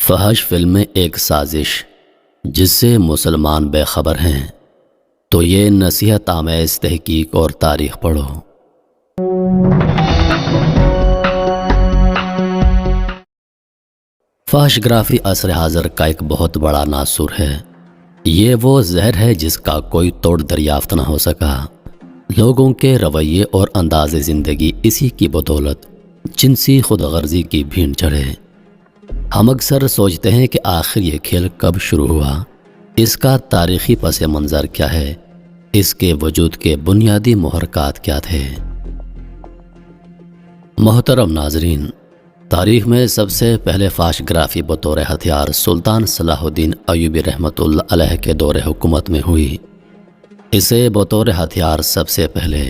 فحش فلمیں ایک سازش جس سے مسلمان بے خبر ہیں تو یہ نصیحت آمیز تحقیق اور تاریخ پڑھو۔ فحش گرافی عصر حاضر کا ایک بہت بڑا ناسور ہے۔ یہ وہ زہر ہے جس کا کوئی توڑ دریافت نہ ہو سکا۔ لوگوں کے رویے اور انداز زندگی اسی کی بدولت جنسی خود غرضی کی بھین چڑھے۔ ہم اکثر سوچتے ہیں کہ آخر یہ کھیل کب شروع ہوا، اس کا تاریخی پس منظر کیا ہے، اس کے وجود کے بنیادی محرکات کیا تھے۔ محترم ناظرین، تاریخ میں سب سے پہلے فحش گرافی بطور ہتھیار سلطان صلاح الدین ایوبی رحمۃ اللہ علیہ کے دور حکومت میں ہوئی۔ اسے بطور ہتھیار سب سے پہلے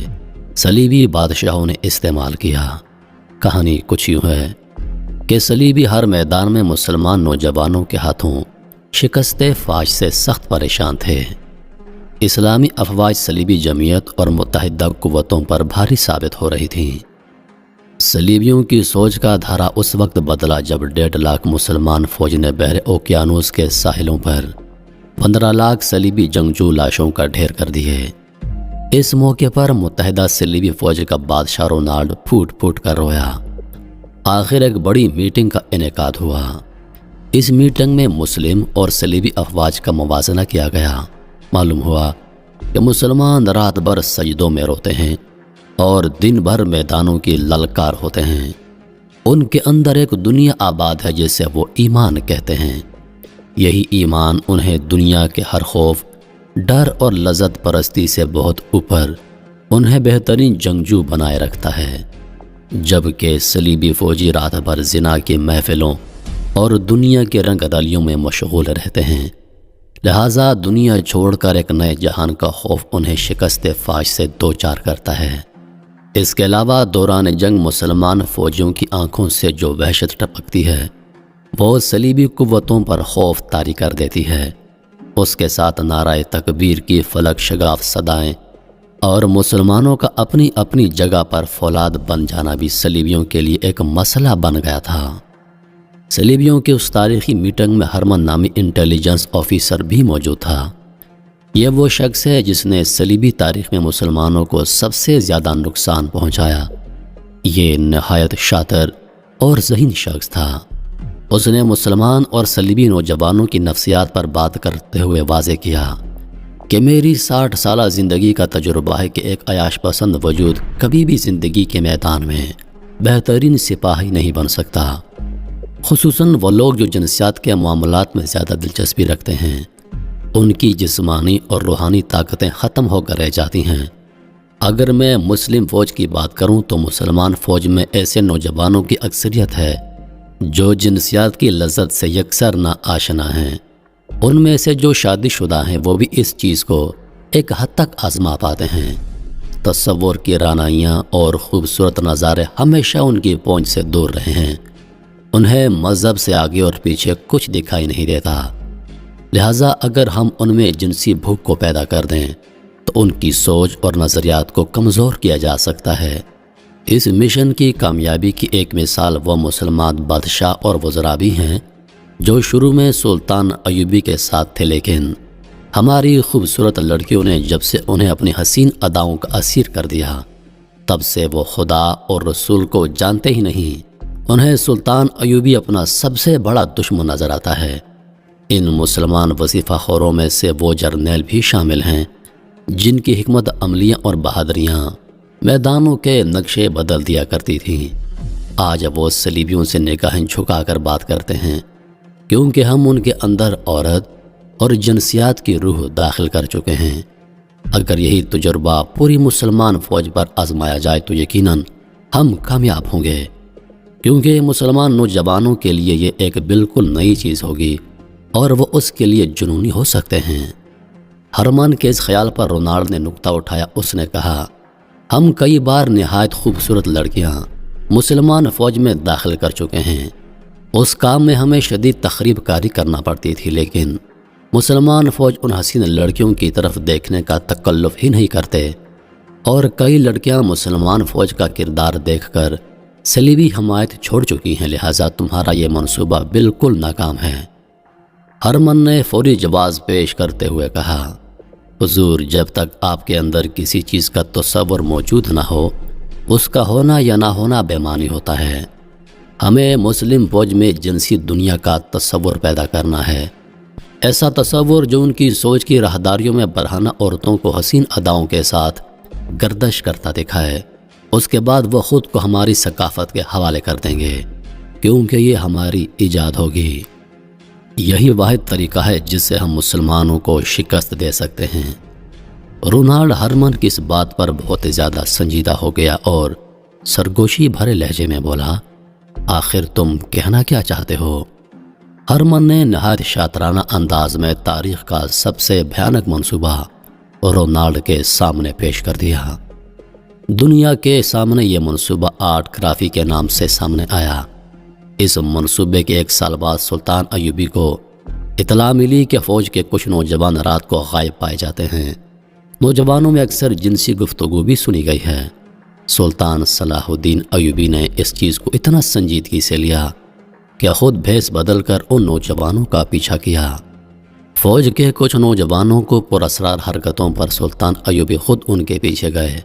صلیبی بادشاہوں نے استعمال کیا۔ کہانی کچھ یوں ہے کہ صلیبی ہر میدان میں مسلمان نوجوانوں کے ہاتھوں شکست فاش سے سخت پریشان تھے۔ اسلامی افواج صلیبی جمعیت اور متحدہ قوتوں پر بھاری ثابت ہو رہی تھیں۔ صلیبیوں کی سوچ کا دھارا اس وقت بدلا جب 1.5 لاکھ مسلمان فوج نے بحر اوقیانوس کے ساحلوں پر 15 لاکھ صلیبی جنگجو لاشوں کا ڈھیر کر دیے۔ اس موقع پر متحدہ صلیبی فوج کا بادشاہ رونالڈ پھوٹ پھوٹ کر رویا۔ آخر ایک بڑی میٹنگ کا انعقاد ہوا۔ اس میٹنگ میں مسلم اور صلیبی افواج کا موازنہ کیا گیا۔ معلوم ہوا کہ مسلمان رات بھر سجدوں میں روتے ہیں اور دن بھر میدانوں کی للکار ہوتے ہیں۔ ان کے اندر ایک دنیا آباد ہے جسے وہ ایمان کہتے ہیں۔ یہی ایمان انہیں دنیا کے ہر خوف، ڈر اور لذت پرستی سے بہت اوپر انہیں بہترین جنگجو بنائے رکھتا ہے۔ جبکہ صلیبی فوجی رات بھر زنا کی محفلوں اور دنیا کے رنگ دلیوں میں مشغول رہتے ہیں، لہٰذا دنیا چھوڑ کر ایک نئے جہان کا خوف انہیں شکست فاش سے دوچار کرتا ہے۔ اس کے علاوہ دوران جنگ مسلمان فوجیوں کی آنکھوں سے جو وحشت ٹپکتی ہے وہ صلیبی قوتوں پر خوف طاری کر دیتی ہے۔ اس کے ساتھ نعرہ تکبیر کی فلک شگاف صدائیں اور مسلمانوں کا اپنی اپنی جگہ پر فولاد بن جانا بھی صلیبیوں کے لیے ایک مسئلہ بن گیا تھا۔ صلیبیوں کی اس تاریخی میٹنگ میں ہرمن نامی انٹیلیجنس آفیسر بھی موجود تھا۔ یہ وہ شخص ہے جس نے صلیبی تاریخ میں مسلمانوں کو سب سے زیادہ نقصان پہنچایا۔ یہ نہایت شاطر اور ذہین شخص تھا۔ اس نے مسلمان اور صلیبی نوجوانوں کی نفسیات پر بات کرتے ہوئے واضح کیا کہ میری 60 سالہ زندگی کا تجربہ ہے کہ ایک عیاش پسند وجود کبھی بھی زندگی کے میدان میں بہترین سپاہی نہیں بن سکتا، خصوصاً وہ لوگ جو جنسیات کے معاملات میں زیادہ دلچسپی رکھتے ہیں۔ ان کی جسمانی اور روحانی طاقتیں ختم ہو کر رہ جاتی ہیں۔ اگر میں مسلم فوج کی بات کروں تو مسلمان فوج میں ایسے نوجوانوں کی اکثریت ہے جو جنسیات کی لذت سے یکسر نا آشنا ہیں۔ ان میں سے جو شادی شدہ ہیں وہ بھی اس چیز کو ایک حد تک آزما پاتے ہیں۔ تصور کی رانائیاں اور خوبصورت نظارے ہمیشہ ان کی پہنچ سے دور رہے ہیں۔ انہیں مذہب سے آگے اور پیچھے کچھ دکھائی نہیں دیتا، لہٰذا اگر ہم ان میں جنسی بھوک کو پیدا کر دیں تو ان کی سوچ اور نظریات کو کمزور کیا جا سکتا ہے۔ اس مشن کی کامیابی کی ایک مثال وہ مسلمان بادشاہ اور وزراء بھی ہیں جو شروع میں سلطان ایوبی کے ساتھ تھے، لیکن ہماری خوبصورت لڑکیوں نے جب سے انہیں اپنی حسین اداؤں کا اسیر کر دیا تب سے وہ خدا اور رسول کو جانتے ہی نہیں۔ انہیں سلطان ایوبی اپنا سب سے بڑا دشمن نظر آتا ہے۔ ان مسلمان وظیفہ خوروں میں سے وہ جرنیل بھی شامل ہیں جن کی حکمت عملیاں اور بہادریاں میدانوں کے نقشے بدل دیا کرتی تھیں۔ آج وہ صلیبیوں سے نگاہیں جھکا کر بات کرتے ہیں کیونکہ ہم ان کے اندر عورت اور جنسیات کی روح داخل کر چکے ہیں۔ اگر یہی تجربہ پوری مسلمان فوج پر آزمایا جائے تو یقیناً ہم کامیاب ہوں گے، کیونکہ مسلمان نوجوانوں کے لیے یہ ایک بالکل نئی چیز ہوگی اور وہ اس کے لیے جنونی ہو سکتے ہیں۔ ہرمن کے اس خیال پر رونالڈ نے نکتہ اٹھایا۔ اس نے کہا، ہم کئی بار نہایت خوبصورت لڑکیاں مسلمان فوج میں داخل کر چکے ہیں۔ اس کام میں ہمیں شدید تخریب کاری کرنا پڑتی تھی، لیکن مسلمان فوج ان حسین لڑکیوں کی طرف دیکھنے کا تکلف ہی نہیں کرتے، اور کئی لڑکیاں مسلمان فوج کا کردار دیکھ کر صلیبی حمایت چھوڑ چکی ہیں، لہٰذا تمہارا یہ منصوبہ بالکل ناکام ہے۔ ہرمن نے فوری جواز پیش کرتے ہوئے کہا، حضور، جب تک آپ کے اندر کسی چیز کا تصور موجود نہ ہو، اس کا ہونا یا نہ ہونا بے معنی ہوتا ہے۔ ہمیں مسلم فوج میں جنسی دنیا کا تصور پیدا کرنا ہے، ایسا تصور جو ان کی سوچ کی راہداریوں میں برہنہ عورتوں کو حسین اداؤں کے ساتھ گردش کرتا دکھائے۔ اس کے بعد وہ خود کو ہماری ثقافت کے حوالے کر دیں گے، کیونکہ یہ ہماری ایجاد ہوگی۔ یہی واحد طریقہ ہے جس سے ہم مسلمانوں کو شکست دے سکتے ہیں۔ رونالڈ ہرمن کی اس بات پر بہت زیادہ سنجیدہ ہو گیا اور سرگوشی بھرے لہجے میں بولا، آخر تم کہنا کیا چاہتے ہو؟ ہرمن نے نہایت شاطرانہ انداز میں تاریخ کا سب سے بھیانک منصوبہ رونالڈ کے سامنے پیش کر دیا۔ دنیا کے سامنے یہ منصوبہ آرٹ گرافی کے نام سے سامنے آیا۔ اس منصوبے کے 1 سال بعد سلطان ایوبی کو اطلاع ملی کہ فوج کے کچھ نوجوان رات کو غائب پائے جاتے ہیں۔ نوجوانوں میں اکثر جنسی گفتگو بھی سنی گئی ہے۔ سلطان صلاح الدین ایوبی نے اس چیز کو اتنا سنجیدگی سے لیا کہ خود بھیس بدل کر ان نوجوانوں کا پیچھا کیا۔ فوج کے کچھ نوجوانوں کو پراسرار حرکتوں پر سلطان ایوبی خود ان کے پیچھے گئے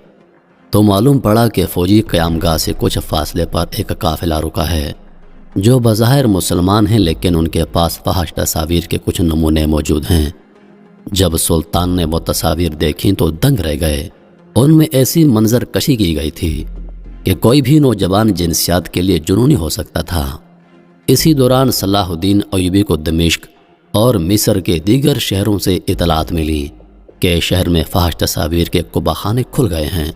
تو معلوم پڑا کہ فوجی قیامگاہ سے کچھ فاصلے پر ایک قافلہ رکا ہے جو بظاہر مسلمان ہیں، لیکن ان کے پاس فحش تصاویر کے کچھ نمونے موجود ہیں۔ جب سلطان نے وہ تصاویر دیکھیں تو دنگ رہ گئے۔ ان میں ایسی منظر کشی کی گئی تھی کہ کوئی بھی نوجوان جنسیات کے لیے جنونی ہو سکتا تھا۔ اسی دوران صلاح الدین ایوبی کو دمشق اور مصر کے دیگر شہروں سے اطلاعات ملی کہ شہر میں فحش تصاویر کے قبہ خانے کھل گئے ہیں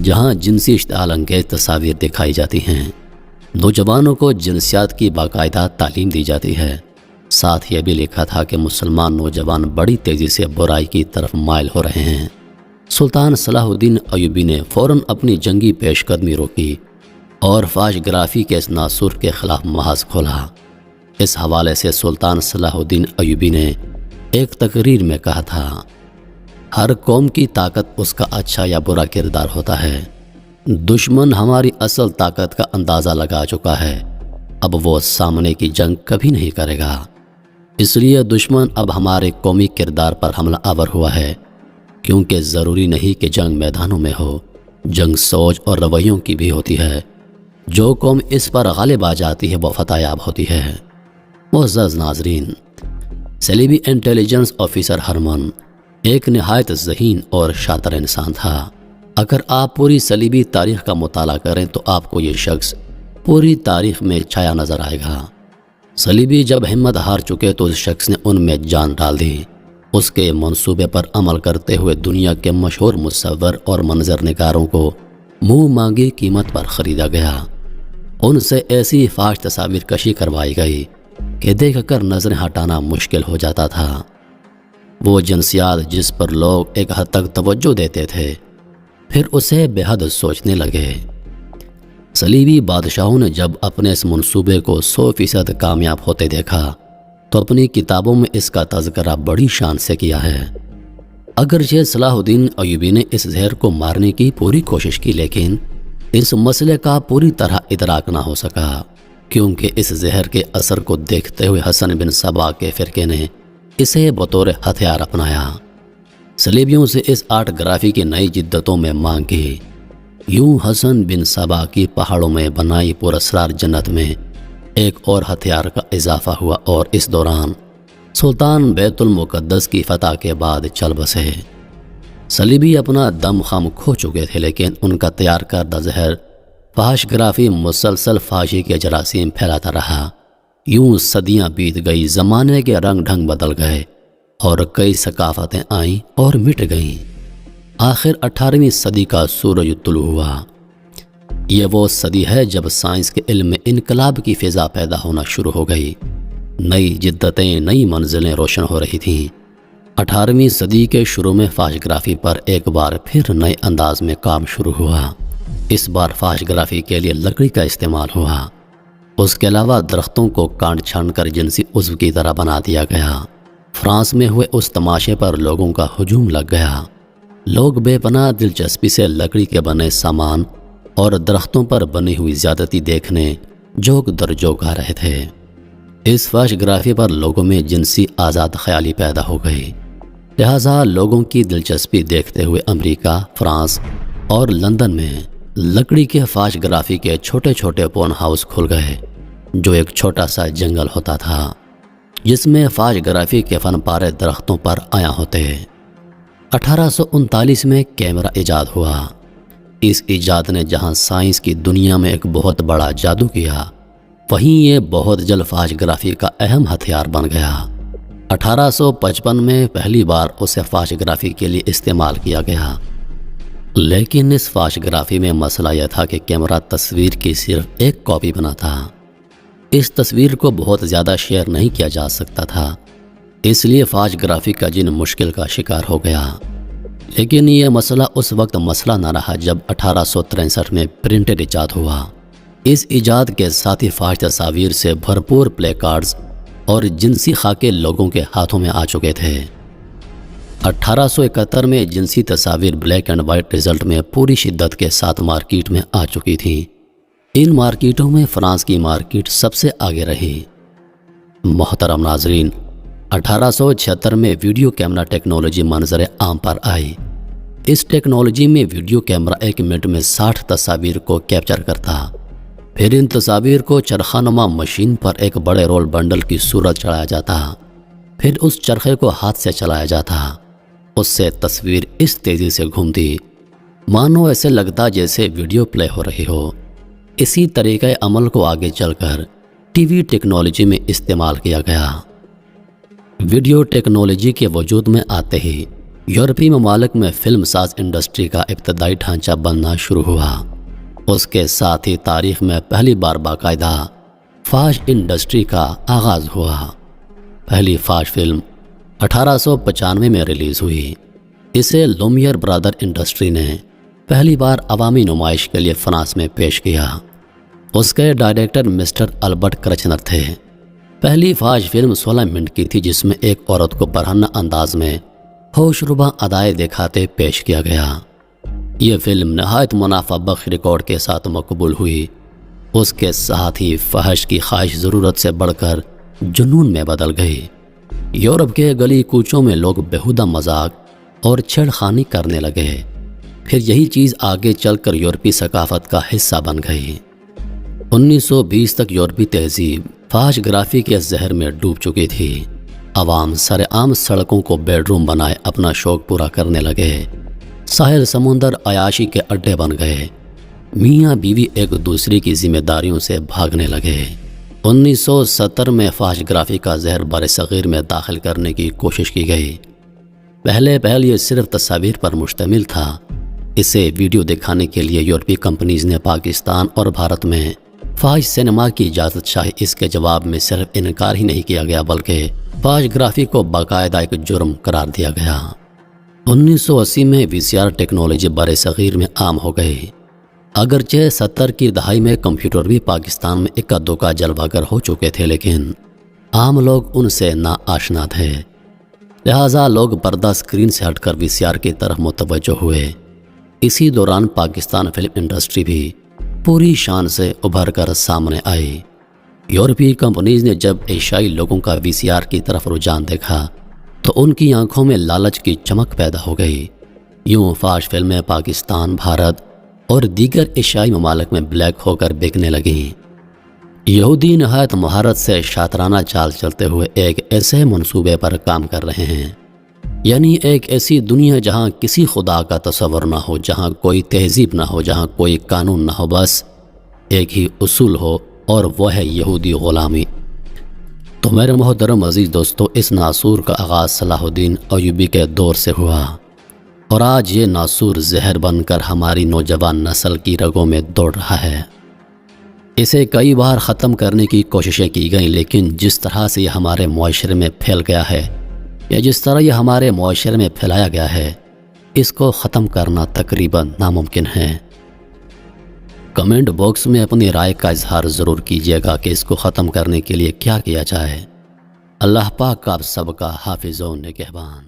جہاں جنسی اشتعال انگیز تصاویر دکھائی جاتی ہیں۔ نوجوانوں کو جنسیات کی باقاعدہ تعلیم دی جاتی ہے۔ ساتھ یہ بھی لکھا تھا کہ مسلمان نوجوان بڑی تیزی سے برائی کی طرف مائل ہو رہے ہیں۔ سلطان صلاح الدین ایوبی نے فوراً اپنی جنگی پیش قدمی روکی اور فحش گرافی کے اس ناسور کے خلاف محاذ کھولا۔ اس حوالے سے سلطان صلاح الدین ایوبی نے ایک تقریر میں کہا تھا، ہر قوم کی طاقت اس کا اچھا یا برا کردار ہوتا ہے۔ دشمن ہماری اصل طاقت کا اندازہ لگا چکا ہے، اب وہ سامنے کی جنگ کبھی نہیں کرے گا۔ اس لیے دشمن اب ہمارے قومی کردار پر حملہ آور ہوا ہے، کیونکہ ضروری نہیں کہ جنگ میدانوں میں ہو، جنگ سوچ اور رویوں کی بھی ہوتی ہے۔ جو قوم اس پر غالب آ جاتی ہے وہ فتح یاب ہوتی ہے۔ معزز ناظرین، صلیبی انٹیلیجنس آفیسر ہرمن ایک نہایت ذہین اور شاطر انسان تھا۔ اگر آپ پوری صلیبی تاریخ کا مطالعہ کریں تو آپ کو یہ شخص پوری تاریخ میں چھایا نظر آئے گا۔ صلیبی جب ہمت ہار چکے تو اس شخص نے ان میں جان ڈال دی۔ اس کے منصوبے پر عمل کرتے ہوئے دنیا کے مشہور مصور اور منظر نگاروں کو منہ مانگی قیمت پر خریدا گیا۔ ان سے ایسی فحش تصاویر کشی کروائی گئی کہ دیکھ کر نظریں ہٹانا مشکل ہو جاتا تھا۔ وہ جنسیات جس پر لوگ ایک حد تک توجہ دیتے تھے پھر اسے بے حد سوچنے لگے۔ صلیبی بادشاہوں نے جب اپنے اس منصوبے کو 100% کامیاب ہوتے دیکھا تو اپنی کتابوں میں اس کا تذکرہ بڑی شان سے کیا ہے۔ اگرچہ صلاح الدین ایوبی نے اس زہر کو مارنے کی پوری کوشش کی، لیکن اس مسئلے کا پوری طرح ادراک نہ ہو سکا، کیونکہ اس زہر کے اثر کو دیکھتے ہوئے حسن بن سبا کے فرقے نے اسے بطور ہتھیار اپنایا۔ صلیبیوں سے اس آرٹ گرافی کی نئی جدتوں میں مانگ کی۔ یوں حسن بن سبا کی پہاڑوں میں بنائی پراسرار جنت میں ایک اور ہتھیار کا اضافہ ہوا، اور اس دوران سلطان بیت المقدس کی فتح کے بعد چل بسے۔ صلیبی اپنا دم خم کھو چکے تھے، لیکن ان کا تیار کردہ زہر فحش گرافی مسلسل فحاشی کے جراثیم پھیلاتا رہا۔ یوں صدیاں بیت گئی، زمانے کے رنگ ڈھنگ بدل گئے اور کئی ثقافتیں آئیں اور مٹ گئیں۔ آخر 18ویں صدی کا سورج طلوع ہوا۔ یہ وہ صدی ہے جب سائنس کے علم میں انقلاب کی فضا پیدا ہونا شروع ہو گئی۔ نئی جدتیں، نئی منزلیں روشن ہو رہی تھیں۔ 18ویں صدی کے شروع میں فحش گرافی پر ایک بار پھر نئے انداز میں کام شروع ہوا۔ اس بار فحش گرافی کے لیے لکڑی کا استعمال ہوا۔ اس کے علاوہ درختوں کو کاٹ چھانٹ کر جنسی عضو کی طرح بنا دیا گیا۔ فرانس میں ہوئے اس تماشے پر لوگوں کا ہجوم لگ گیا۔ لوگ بے پناہ دلچسپی سے لکڑی کے بنے سامان اور درختوں پر بنی ہوئی زیادتی دیکھنے جوک در جوک آ رہے تھے۔ اس فحش گرافی پر لوگوں میں جنسی آزاد خیالی پیدا ہو گئی، لہٰذا لوگوں کی دلچسپی دیکھتے ہوئے امریکہ، فرانس اور لندن میں لکڑی کے فحش گرافی کے چھوٹے چھوٹے پون ہاؤس کھل گئے، جو ایک چھوٹا سا جنگل ہوتا تھا جس میں فحش گرافی کے فن پارے درختوں پر عیاں ہوتے۔ 1839 میں کیمرہ ایجاد ہوا۔ اس ایجاد نے جہاں سائنس کی دنیا میں ایک بہت بڑا جادو کیا، وہیں یہ بہت جلد فحش گرافی کا اہم ہتھیار بن گیا۔ 1855 میں پہلی بار اسے فحش گرافی کے لیے استعمال کیا گیا، لیکن اس فحش گرافی میں مسئلہ یہ تھا کہ کیمرہ تصویر کی صرف ایک کاپی بنا تھا۔ اس تصویر کو بہت زیادہ شیئر نہیں کیا جا سکتا تھا، اس لیے فحش گرافی کا جن مشکل کا شکار ہو گیا۔ لیکن یہ مسئلہ اس وقت مسئلہ نہ رہا جب 1863 میں پرنٹر ایجاد ہوا۔ اس ایجاد کے ساتھ ہی فحش تصاویر سے بھرپور پلے کارڈز اور جنسی خاکے لوگوں کے ہاتھوں میں آ چکے تھے۔ 1871 میں جنسی تصاویر بلیک اینڈ وائٹ رزلٹ میں پوری شدت کے ساتھ مارکیٹ میں آ چکی تھیں۔ ان مارکیٹوں میں فرانس کی مارکیٹ سب سے آگے رہی۔ محترم ناظرین، 1876 میں ویڈیو کیمرہ ٹیکنالوجی منظر عام پر آئی۔ اس ٹیکنالوجی میں ویڈیو کیمرہ ایک منٹ میں 60 تصاویر کو کیپچر کرتا، پھر ان تصاویر کو چرخہ نما مشین پر ایک بڑے رول بنڈل کی صورت چڑھایا جاتا، پھر اس چرخے کو ہاتھ سے چلایا جاتا۔ اس سے تصویر اس تیزی سے گھومتی مانو ایسے لگتا جیسے ویڈیو پلے ہو رہی ہو۔ اسی طریقہ عمل کو آگے چل کر ٹی وی ٹیکنالوجی میں استعمال کیا گیا۔ ویڈیو ٹیکنالوجی کے وجود میں آتے ہی یورپی ممالک میں فلم ساز انڈسٹری کا ابتدائی ڈھانچہ بننا شروع ہوا۔ اس کے ساتھ ہی تاریخ میں پہلی بار باقاعدہ فحش انڈسٹری کا آغاز ہوا۔ پہلی فحش فلم 1895 میں ریلیز ہوئی۔ اسے لومیئر برادر انڈسٹری نے پہلی بار عوامی نمائش کے لیے فرانس میں پیش کیا۔ اس کے ڈائریکٹر مسٹر البرٹ کرچنر تھے۔ پہلی فحش فلم 16 منٹ کی تھی، جس میں ایک عورت کو برہنہ انداز میں ہوش ربا ادائیں دکھاتے پیش کیا گیا۔ یہ فلم نہایت منافع بخش ریکارڈ کے ساتھ مقبول ہوئی۔ اس کے ساتھ ہی فحش کی خواہش ضرورت سے بڑھ کر جنون میں بدل گئی۔ یورپ کے گلی کوچوں میں لوگ بیہودہ مذاق اور چھیڑ خانی کرنے لگے، پھر یہی چیز آگے چل کر یورپی ثقافت کا حصہ بن گئی۔ 1920 تک یورپی تہذیب فحش گرافی کے زہر میں ڈوب چکی تھی۔ عوام سر عام سڑکوں کو بیڈ روم بنائے اپنا شوق پورا کرنے لگے۔ ساحل سمندر عیاشی کے اڈے بن گئے۔ میاں بیوی ایک دوسرے کی ذمہ داریوں سے بھاگنے لگے۔ 1970 میں فحش گرافی کا زہر بر صغیر میں داخل کرنے کی کوشش کی گئی۔ پہلے یہ صرف تصاویر پر مشتمل تھا۔ اسے ویڈیو دکھانے کے لیے یورپی کمپنیز نے پاکستان اور بھارت میں فحش سینما کی اجازت چاہی۔ اس کے جواب میں صرف انکار ہی نہیں کیا گیا بلکہ فحش گرافی کو باقاعدہ ایک جرم قرار دیا گیا۔ 1980 میں VCR ٹیکنالوجی بر صغیر میں عام ہو گئی۔ اگرچہ 70 کی دہائی میں کمپیوٹر بھی پاکستان میں اکا دکا جلوہ گر ہو چکے تھے، لیکن عام لوگ ان سے نا آشنا تھے، لہٰذا لوگ پردہ اسکرین سے ہٹ کر VCR کی طرف متوجہ ہوئے۔ اسی دوران پاکستان فلم انڈسٹری بھی پوری شان سے ابھر کر سامنے آئی۔ یورپی کمپنیز نے جب ایشیائی لوگوں کا VCR کی طرف رجحان دیکھا تو ان کی آنکھوں میں لالچ کی چمک پیدا ہو گئی۔ یوں فحش فلمیں پاکستان، بھارت اور دیگر ایشیائی ممالک میں بلیک ہو کر بکنے لگیں۔ یہودی نہایت مہارت سے شاطرانہ چال چلتے ہوئے ایک ایسے منصوبے پر کام کر رہے ہیں، یعنی ایک ایسی دنیا جہاں کسی خدا کا تصور نہ ہو، جہاں کوئی تہذیب نہ ہو، جہاں کوئی قانون نہ ہو، بس ایک ہی اصول ہو اور وہ ہے یہودی غلامی۔ تو میرے محترم عزیز دوستو، اس ناسور کا آغاز صلاح الدین ایوبی کے دور سے ہوا، اور آج یہ ناسور زہر بن کر ہماری نوجوان نسل کی رگوں میں دوڑ رہا ہے۔ اسے کئی بار ختم کرنے کی کوششیں کی گئیں، لیکن جس طرح سے یہ ہمارے معاشرے میں پھیل گیا ہے، یا جس طرح یہ ہمارے معاشرے میں پھیلایا گیا ہے، اس کو ختم کرنا تقریباً ناممکن ہے۔ کمنٹ باکس میں اپنی رائے کا اظہار ضرور کیجیے گا کہ اس کو ختم کرنے کے لیے کیا کیا جائے۔ اللہ پاک آپ سب کا حافظ و نگہبان۔